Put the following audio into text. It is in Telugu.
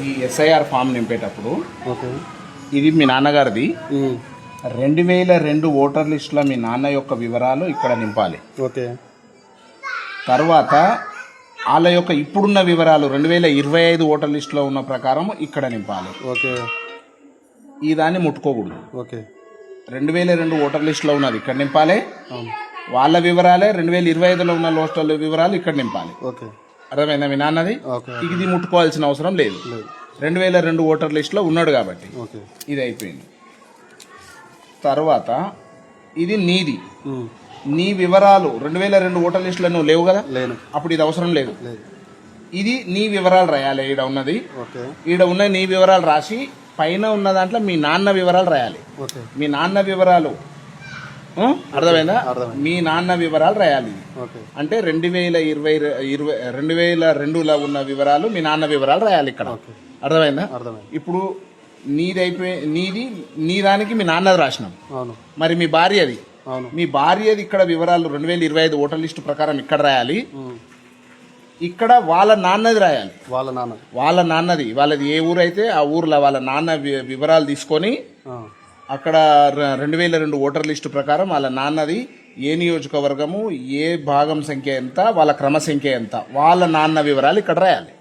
ఈ ఎస్ఐఆర్ ఫామ్ నింపేటప్పుడు ఇది మీ నాన్నగారిది 2002 ఓటర్ లిస్టులో మీ నాన్న యొక్క వివరాలు ఇక్కడ నింపాలి. తర్వాత వాళ్ళ యొక్క ఇప్పుడున్న వివరాలు 2025 ఓటర్ లిస్టులో ఉన్న ప్రకారం ఇక్కడ నింపాలి. ఈ దాన్ని ముట్టుకోకూడదు. 2002 ఓటర్ లిస్టులో ఉన్నది ఇక్కడ నింపాలి. వాళ్ళ వివరాలే 2025లో ఉన్న లోస్టల్ వివరాలు ఇక్కడ నింపాలి. అర్థమైందా మీ నాన్నది? ఇది ముట్టుకోవాల్సిన అవసరం లేదు. 2002 ఓటర్ లిస్టులో ఉన్నాడు కాబట్టి ఇది అయిపోయింది. తర్వాత ఇది నీది. నీ వివరాలు 2002 ఓటర్ లిస్టులో నువ్వు లేవు కదా, అప్పుడు ఇది అవసరం లేదు. ఇది నీ వివరాలు రాయాలి. ఈడ ఉన్నది, ఈడ ఉన్న నీ వివరాలు రాసి పైన ఉన్న దాంట్లో మీ నాన్న వివరాలు రాయాలి. మీ నాన్న వివరాలు అర్థమైందా? మీ నాన్న వివరాలు రాయాలి. అంటే 2022లో ఉన్న వివరాలు మీ నాన్న వివరాలు రాయాలి ఇక్కడ. అర్థమైందా? ఇప్పుడు నీది నీ దానికి మీ నాన్నది రాసినాం. మరి మీ భార్యది, మీ భార్యది ఇక్కడ వివరాలు 2025 ఓటర్ లిస్టు ప్రకారం ఇక్కడ రాయాలి. ఇక్కడ వాళ్ళ నాన్నది రాయాలి. వాళ్ళ నాన్నది, వాళ్ళది ఏ ఊరు అయితే ఆ ఊర్లో వాళ్ళ నాన్న వివరాలు తీసుకొని అక్కడ 2002 ఓటర్ లిస్టు ప్రకారం వాళ్ళ నాన్నది ఏ నియోజకవర్గము, ఏ భాగం సంఖ్య ఎంత, వాళ్ళ క్రమ సంఖ్య ఎంత, వాళ్ళ నాన్న వివరాలు ఇక్కడ రాయాలి.